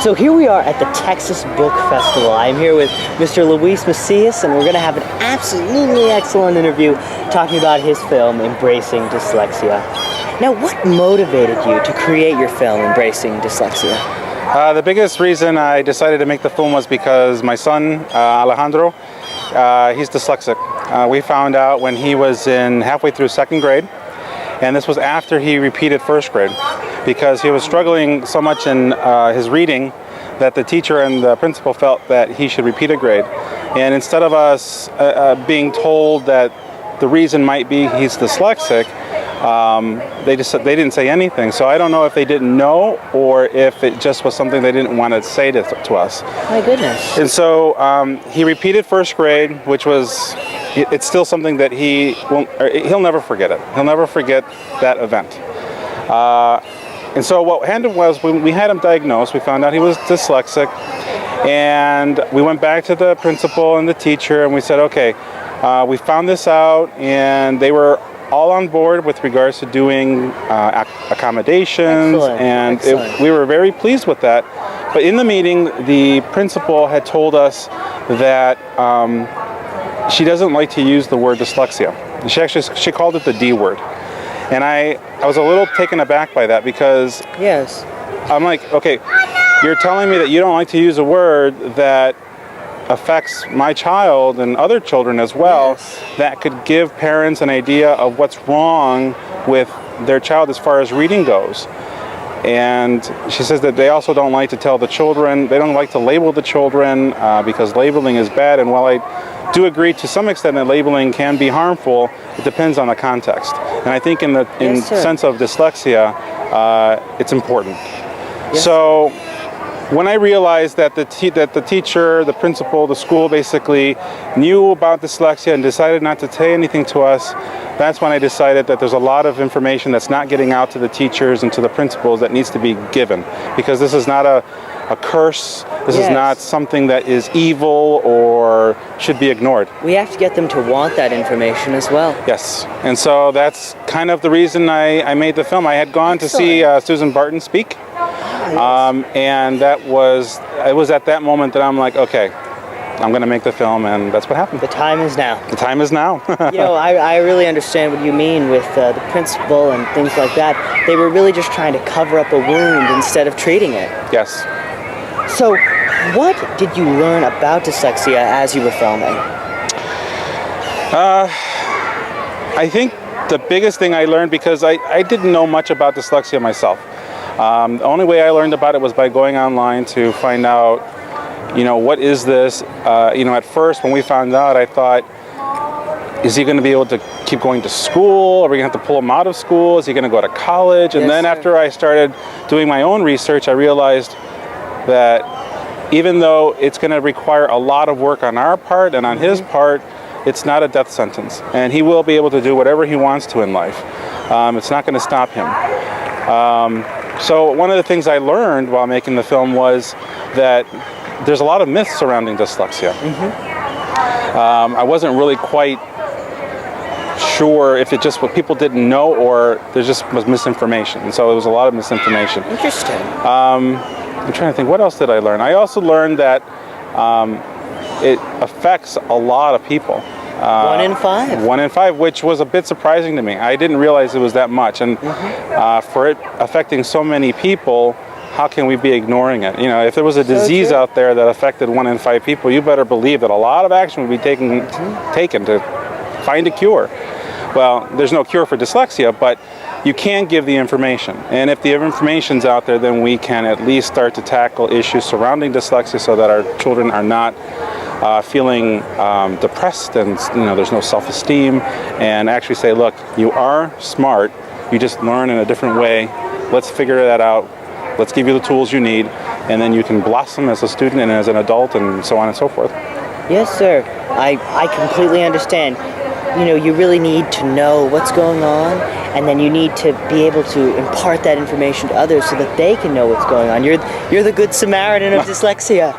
So here we are at the Texas Book Festival. I'm here with Mr. Luis Macias, and we're going to have an absolutely excellent interview talking about his film, Embracing Dyslexia. Now, what motivated you to create your film, Embracing Dyslexia? The biggest reason I decided to make the film was because my son, Alejandro, he's dyslexic. We found out when he was halfway through second grade, and this was after he repeated first grade, because he was struggling so much in his reading that the teacher and the principal felt that he should repeat a grade. And instead of us being told that the reason might be he's dyslexic, they didn't say anything. So I don't know if they didn't know or if it just was something they didn't want to say to us. My goodness. And so he repeated first grade, which was, it's still something that he'll never forget it. He'll never forget that event. And so what happened was, when we had him diagnosed, we found out he was dyslexic, and we went back to the principal and the teacher and we said, okay, we found this out, and they were all on board with regards to doing accommodations. Excellent. And Excellent. we were very pleased with that. But in the meeting, the principal had told us that she doesn't like to use the word dyslexia. She called it the D word. And I was a little taken aback by that, because Yes. I'm like, okay, you're telling me that you don't like to use a word that affects my child and other children as well, Yes. that could give parents an idea of what's wrong with their child as far as reading goes. And she says that they also don't like to tell the children, they don't like to label the children because labeling is bad. And while I do agree to some extent that labeling can be harmful, it depends on the context. And I think in Yes, sir. sense of dyslexia, it's important. Yes. So when I realized that the teacher, the principal, the school basically knew about dyslexia and decided not to say anything to us, that's when I decided that there's a lot of information that's not getting out to the teachers and to the principals that needs to be given. Because this is not a curse, this is Yes. not something that is evil or should be ignored. We have to get them to want that information as well. Yes, and so that's kind of the reason I made the film. I had gone to see Susan Barton speak, and it was at that moment that I'm like, okay, I'm going to make the film, and that's what happened. The time is now. The time is now. You know, I really understand what you mean with the principal and things like that. They were really just trying to cover up a wound instead of treating it. Yes. So, what did you learn about dyslexia as you were filming? I think the biggest thing I learned, because I didn't know much about dyslexia myself. The only way I learned about it was by going online to find out, what is this? At first when we found out, I thought, is he going to be able to keep going to school? Are we going to have to pull him out of school? Is he going to go to college? And Yes, then sir. after I started doing my own research, I realized that even though it's going to require a lot of work on our part and on his part, it's not a death sentence. And he will be able to do whatever he wants to in life. It's not going to stop him. So one of the things I learned while making the film was that there's a lot of myths surrounding dyslexia. I wasn't really quite sure if it just what people didn't know or there just was misinformation. And so there was a lot of misinformation. Interesting. I'm trying to think, what else did I learn? I also learned that it affects a lot of people. 1 in 5. 1 in 5, which was a bit surprising to me. I didn't realize it was that much. And for it affecting so many people, how can we be ignoring it? If there was a disease true. out there that affected 1 in 5 people, you better believe that a lot of action would be taken to find a cure. Well, there's no cure for dyslexia, but you can give the information. And if the information's out there, then we can at least start to tackle issues surrounding dyslexia so that our children are not feeling depressed and there's no self-esteem, and actually say, look, you are smart, you just learn in a different way. Let's figure that out. Let's give you the tools you need, and then you can blossom as a student and as an adult and so on and so forth. Yes, sir. I completely understand. You really need to know what's going on, and then you need to be able to impart that information to others so that they can know what's going on. You're the good Samaritan of dyslexia.